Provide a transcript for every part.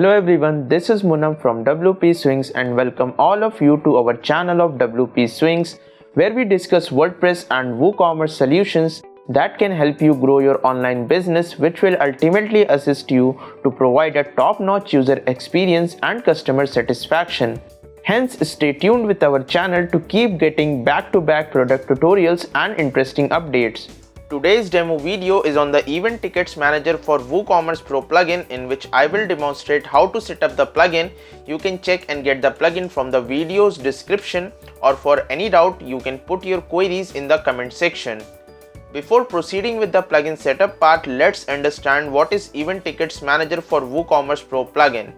Hello everyone, this is Munam from WP Swings and welcome all of you to our channel of WP Swings, where we discuss WordPress and WooCommerce solutions that can help you grow your online business, which will ultimately assist you to provide a top-notch user experience and customer satisfaction. Hence, stay tuned with our channel to keep getting back-to-back product tutorials and interesting updates. Today's demo video is on the Event Tickets Manager for WooCommerce Pro plugin, in which I will demonstrate how to set up the plugin. You can check and get the plugin from the video's description, or for any doubt you can put your queries in the comment section. Before proceeding with the plugin setup part, let's understand what is Event Tickets Manager for WooCommerce Pro plugin.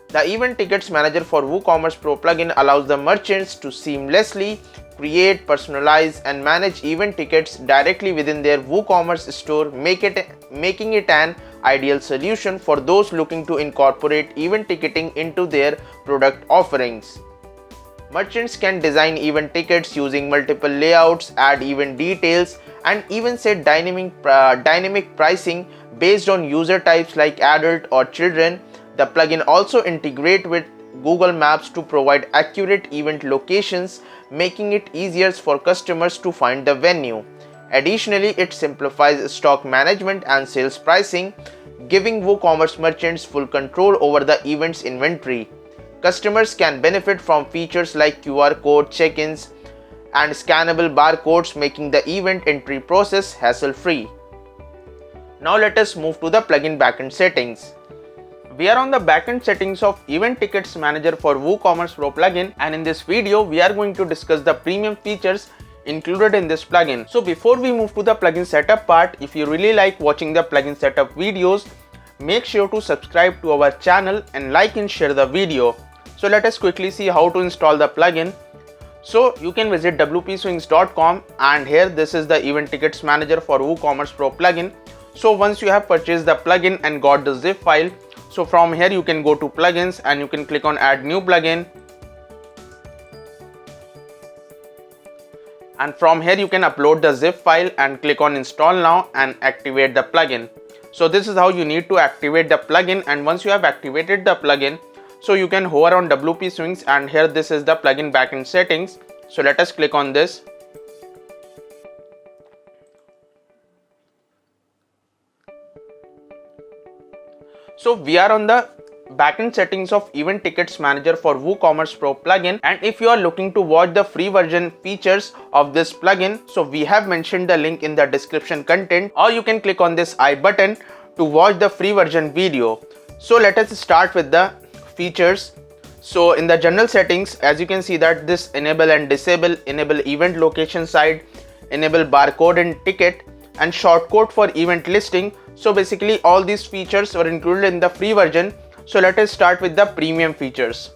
The Event Tickets Manager for WooCommerce Pro plugin allows the merchants to seamlessly create, personalize and manage event tickets directly within their WooCommerce store, making it an ideal solution for those looking to incorporate event ticketing into their product offerings. Merchants can design event tickets using multiple layouts, add event details, and even set dynamic pricing based on user types like adult or children. The plugin also integrates with Google Maps to provide accurate event locations, making it easier for customers to find the venue. Additionally, it simplifies stock management and sales pricing, giving WooCommerce merchants full control over the event's inventory. Customers can benefit from features like QR code check-ins and scannable barcodes, making the event entry process hassle-free. Now let us move to the plugin backend settings. We are on the backend settings of Event Tickets Manager for WooCommerce Pro plugin, and in this video we are going to discuss the premium features included in this plugin. So before we move to the plugin setup part, if you really like watching the plugin setup videos, make sure to subscribe to our channel and like and share the video. So let us quickly see how to install the plugin. So you can visit wpswings.com, and here this is the Event Tickets Manager for WooCommerce Pro plugin. So once you have purchased the plugin and got the zip file, so from here you can go to plugins and you can click on add new plugin, and from here you can upload the zip file and click on install now and activate the plugin. So this is how you need to activate the plugin, and once you have activated the plugin, so you can hover on WP Swings, and here this is the plugin backend settings. So let us click on this. So we are on the backend settings of Event Tickets Manager for WooCommerce Pro plugin, and if you are looking to watch the free version features of this plugin, so we have mentioned the link in the description content, or you can click on this I button to watch the free version video. So let us start with the features. So in the general settings, as you can see that this enable and disable, enable event location side, enable barcode and ticket, and shortcode for event listing. So basically all these features were included in the free version. So let us start with the premium features.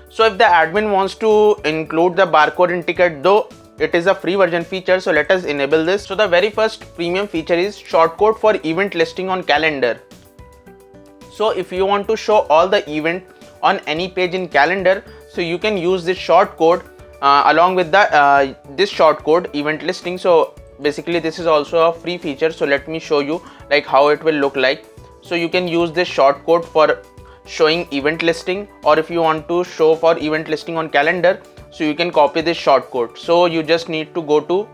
So if the admin wants to include the barcode and ticket, though it is a free version feature, so let us enable this. So the very first premium feature is shortcode for event listing on calendar. So if you want to show all the event on any page in calendar, so you can use this shortcode along with the this shortcode event listing. So basically this is also a free feature, so let me show you like how it will look like. So you can use this shortcode for showing event listing, or if you want to show for event listing on calendar, so you can copy this shortcode. So you just need to go to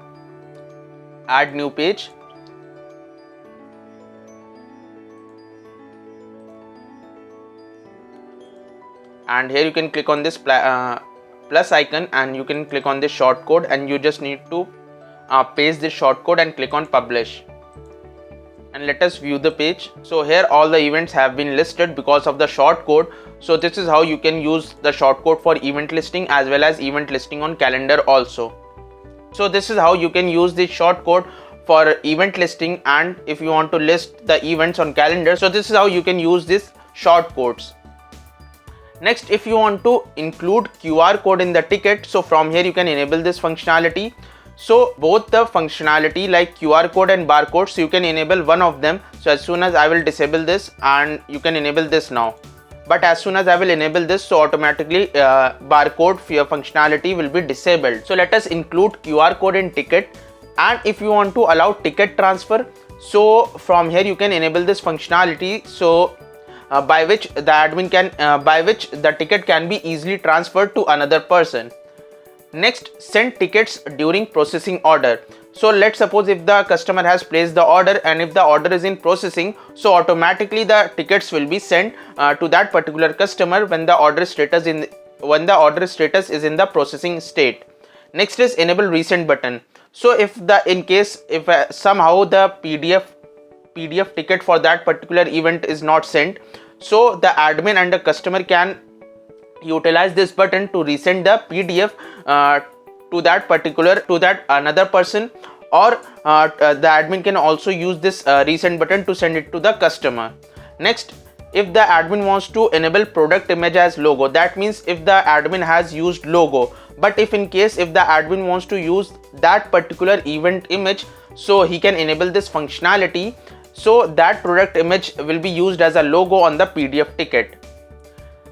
add new page, and here you can click on this plus icon, and you can click on this shortcode, and you just need to paste this shortcode and click on publish, and let us view the page. So here all the events have been listed because of the shortcode. So this is how you can use the shortcode for event listing as well as event listing on calendar also. So this is how you can use this shortcode for event listing, and if you want to list the events on calendar, so this is how you can use this shortcodes. Next, if you want to include QR code in the ticket, so from here you can enable this functionality. So both the functionality like QR code and barcode, so you can enable one of them. So as soon as I will disable this, and you can enable this now, but as soon as I will enable this, so automatically barcode functionality will be disabled. So let us include QR code in ticket, and if you want to allow ticket transfer, so from here you can enable this functionality. So by which the ticket can be easily transferred to another person. Next, send tickets during processing order. So let's suppose if the customer has placed the order and if the order is in processing, so automatically the tickets will be sent to that particular customer when the order status is in the processing state. Next is enable resend button. So if somehow the PDF ticket for that particular event is not sent, so the admin and the customer can utilize this button to resend the PDF to that another person, or the admin can also use this resend button to send it to the customer. Next, if the admin wants to enable product image as logo, that means if the admin has used logo, but if the admin wants to use that particular event image, so he can enable this functionality, so that product image will be used as a logo on the PDF ticket.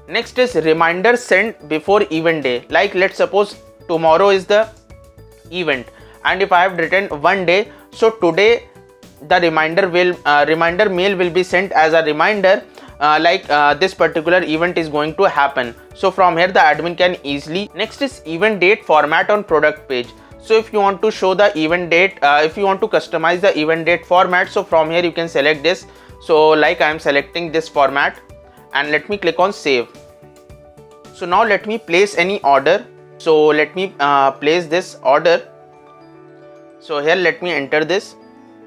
Next is reminder sent before event day. Like let's suppose tomorrow is the event, and if I have written one day, so today the reminder mail will be sent as a reminder this particular event is going to happen. So from here the admin can easily. Next is event date format on product page. So if you want to show the event date, if you want to customize the event date format, so from here you can select this. So like I am selecting this format, and let me click on save. So now let me place any order. So let me place this order. So here let me enter this,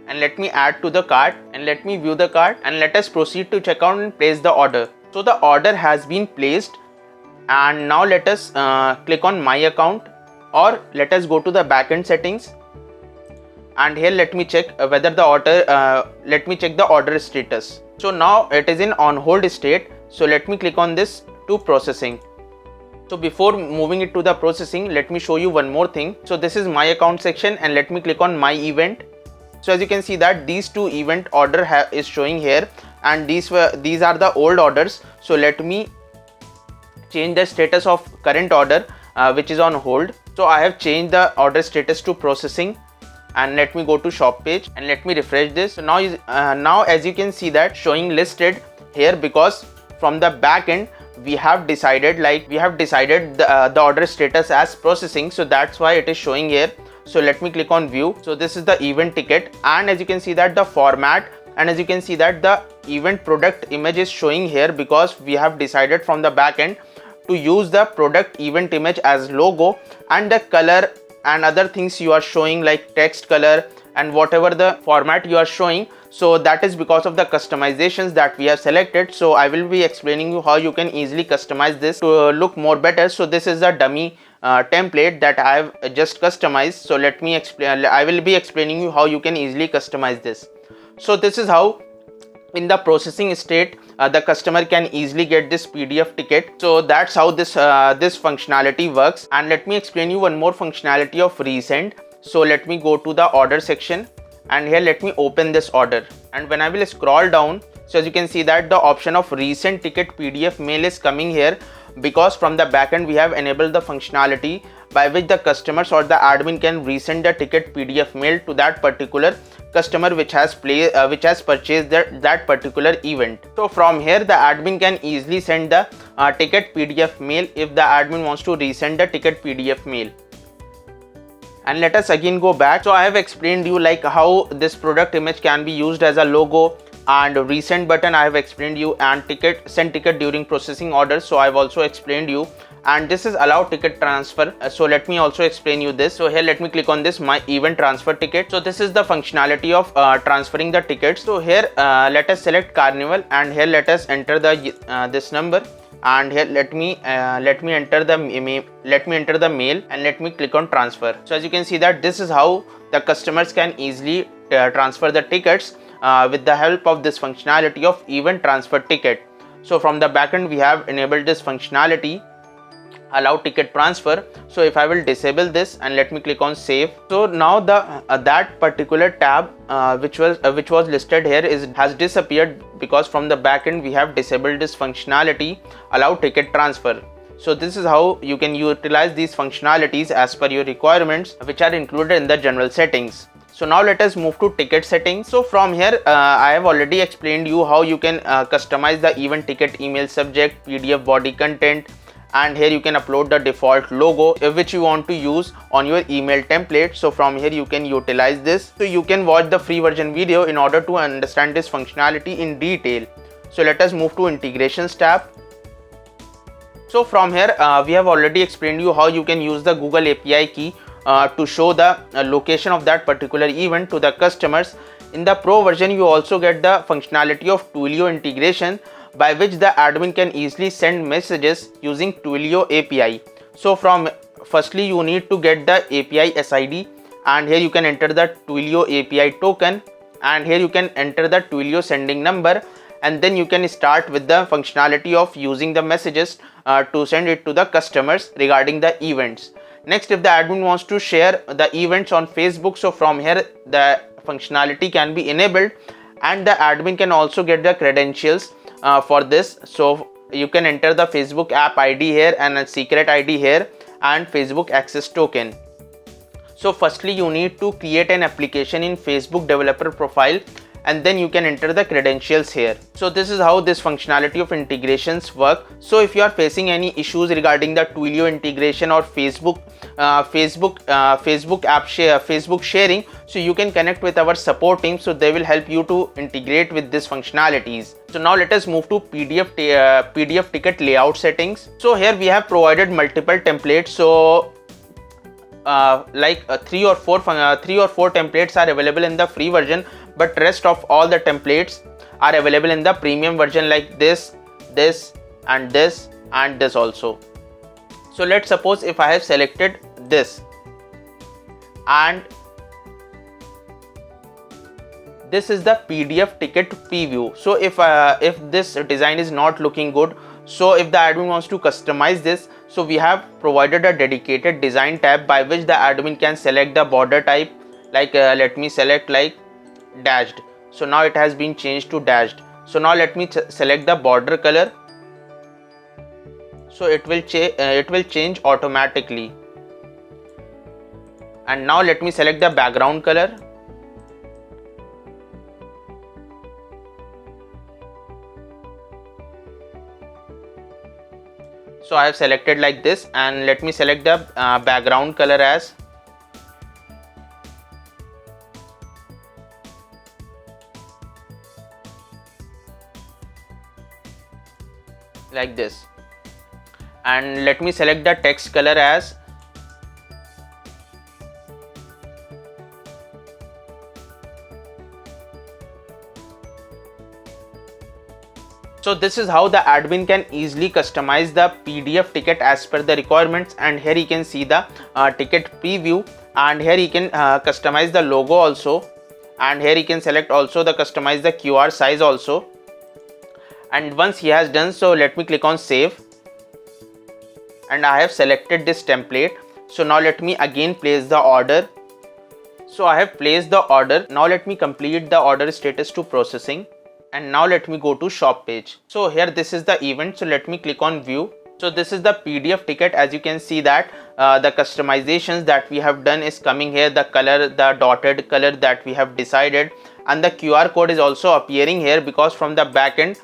and let me add to the cart, and let me view the cart, and let us proceed to checkout and place the order. So the order has been placed, and now let us click on my account, or let us go to the backend settings, and here let me check whether the order let me check the order status. So now it is in on hold state, so let me click on this to processing. So before moving it to the processing, let me show you one more thing. So this is my account section, and let me click on my event. So as you can see that these two event order is showing here, and these are the old orders. So let me change the status of current order which is on hold. So I have changed the order status to processing, and let me go to shop page, and let me refresh this. So now as you can see that showing listed here, because from the back end we have decided the order status as processing, so that's why it is showing here. So let me click on view. So this is the event ticket, and as you can see that the format, and as you can see that the event product image is showing here, because we have decided from the back end to use the product event image as logo, and the color and other things you are showing like text color and whatever the format you are showing, so that is because of the customizations that we have selected. So I will be explaining you how you can easily customize this to look more better. So this is the dummy template that I have just customized. So let me explain. I will be explaining you how you can easily customize this. So this is how in the processing state the customer can easily get this PDF ticket. So that's how this functionality works. And let me explain you one more functionality of Resend. So let me go to the order section, and here let me open this order, and when I will scroll down, so as you can see that the option of resend ticket PDF mail is coming here, because from the backend we have enabled the functionality by which the customers or the admin can resend the ticket PDF mail to that particular customer which has purchased that particular event. So from here the admin can easily send the ticket PDF mail if the admin wants to resend the ticket PDF mail. And let us again go back. So I have explained you like how this product image can be used as a logo, and resend button I have explained you, and send ticket during processing orders, so I have also explained you, and this is allow ticket transfer. So let me also explain you this. So here let me click on this my event transfer ticket. So this is the functionality of transferring the tickets. So here let us select Carnival, and here let us enter the this number, and here let me enter the mail, and let me click on transfer. So as you can see that this is how the customers can easily transfer the tickets with the help of this functionality of event transfer ticket. So from the backend we have enabled this functionality, allow ticket transfer. So if I will disable this and let me click on save, so now the that particular tab which was listed here has disappeared, because from the backend we have disabled this functionality, allow ticket transfer. So this is how you can utilize these functionalities as per your requirements, which are included in the general settings. So now let us move to ticket settings. So from here I have already explained you how you can customize the event ticket email subject, PDF body content, and here you can upload the default logo which you want to use on your email template. So from here you can utilize this. So you can watch the free version video in order to understand this functionality in detail. So let us move to integrations tab. So from here we have already explained you how you can use the Google API key to show the location of that particular event to the customers. In the pro version you also get the functionality of Twilio integration, by which the admin can easily send messages using Twilio API. So from firstly you need to get the API SID, and here you can enter the Twilio API token, and here you can enter the Twilio sending number, and then you can start with the functionality of using the messages to send it to the customers regarding the events. Next, if the admin wants to share the events on Facebook, so from here the functionality can be enabled, and the admin can also get the credentials for this. So you can enter the Facebook app ID here and a secret ID here and Facebook access token. So firstly you need to create an application in Facebook developer profile, and then you can enter the credentials here. So this is how this functionality of integrations work. So if you are facing any issues regarding the Twilio integration or Facebook sharing, so you can connect with our support team, so they will help you to integrate with these functionalities. So now let us move to PDF ticket layout settings. So here we have provided multiple templates. So three or four templates are available in the free version, but rest of all the templates are available in the premium version, like this and this also. So let's suppose if I have selected this, and this is the PDF ticket preview. So if this design is not looking good, so if the admin wants to customize this, so we have provided a dedicated design tab by which the admin can select the border type, like let me select like dashed. So now it has been changed to dashed. So now let me select the border color. So it will change automatically. And now let me select the background color. So I have selected like this, and let me select the background color as like this, and let me select the text color as so this is how the admin can easily customize the PDF ticket as per the requirements. And here you can see the ticket preview, and here you can customize the logo also, and here you can select also the customize the QR size also. And once he has done so, let me click on save, and I have selected this template. So now let me again place the order. So I have placed the order. Now let me complete the order status to processing, and now let me go to shop page. So here this is the event, so let me click on view. So this is the PDF ticket. As you can see that the customizations that we have done is coming here, the color, the dotted color that we have decided, and the QR code is also appearing here, because from the backend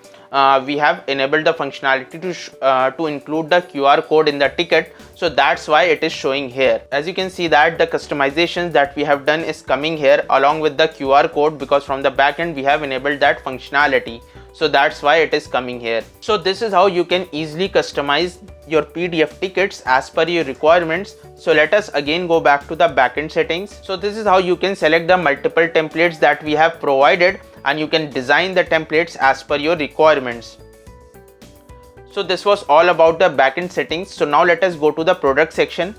we have enabled the functionality to include the QR code in the ticket. So that's why it is showing here. As you can see that the customizations that we have done is coming here along with the QR code, because from the backend we have enabled that functionality. So that's why it is coming here. So this is how you can easily customize your PDF tickets as per your requirements. So let us again go back to the backend settings. So this is how you can select the multiple templates that we have provided, and you can design the templates as per your requirements. So this was all about the backend settings. So now let us go to the product section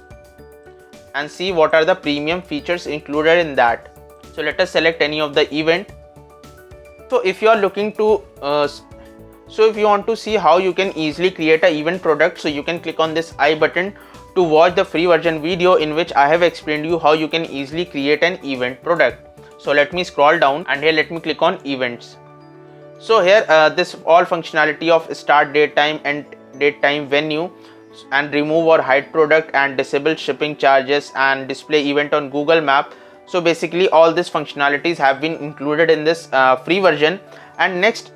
and see what are the premium features included in that. So let us select any of the event. So if you are looking to if you want to see how you can easily create an event product, so you can click on this I button to watch the free version video in which I have explained you how you can easily create an event product. So let me scroll down, and here let me click on events. So here this all functionality of start date time, and date time venue, and remove or hide product, and disable shipping charges, and display event on Google Map. So basically all these functionalities have been included in this free version. And next,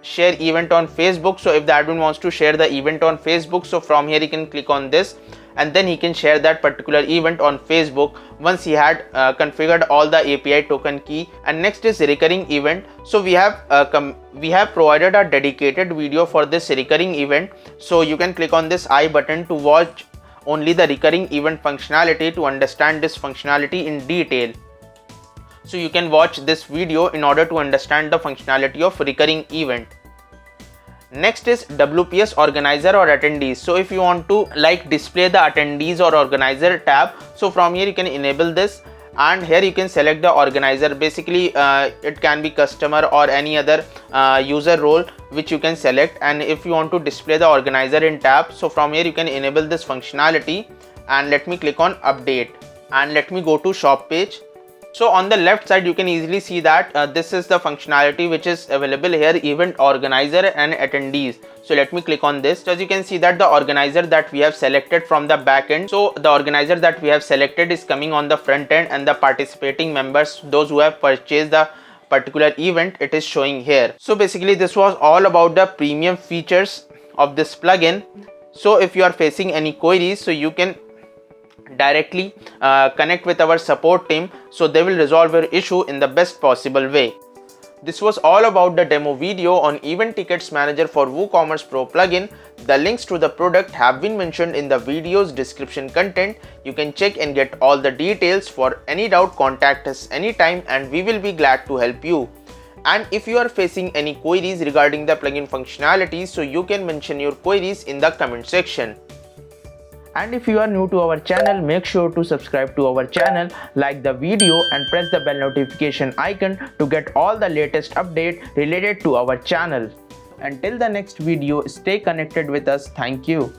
share event on Facebook. So if the admin wants to share the event on Facebook, so from here he can click on this and then he can share that particular event on Facebook once he had configured all the API token key. And next is recurring event. So we have provided a dedicated video for this recurring event. So you can click on this I button to watch only the recurring event functionality to understand this functionality in detail. So you can watch this video in order to understand the functionality of recurring event. Next is WPS organizer or attendees. So if you want to display the attendees or organizer tab, so from here you can enable this, and here you can select the organizer. Basically it can be customer or any other user role which you can select. And if you want to display the organizer in tab, so from here you can enable this functionality. And let me click on update and let me go to shop page. So on the left side you can easily see that this is the functionality which is available here, event organizer and attendees. So let me click on this. So as you can see that the organizer that we have selected from the back end, so the organizer that we have selected is coming on the front end, and the participating members, those who have purchased the particular event, it is showing here. So basically this was all about the premium features of this plugin. So if you are facing any queries, so you can directly connect with our support team, so they will resolve your issue in the best possible way. This was all about the demo video on Event Tickets Manager for WooCommerce Pro plugin. The links to the product have been mentioned in the video's description content. You can check and get all the details. For any doubt, contact us anytime and we will be glad to help you. And if you are facing any queries regarding the plugin functionalities, so you can mention your queries in the comment section. And if you are new to our channel, make sure to subscribe to our channel, like the video and press the bell notification icon to get all the latest updates related to our channel. Until the next video, stay connected with us. Thank you.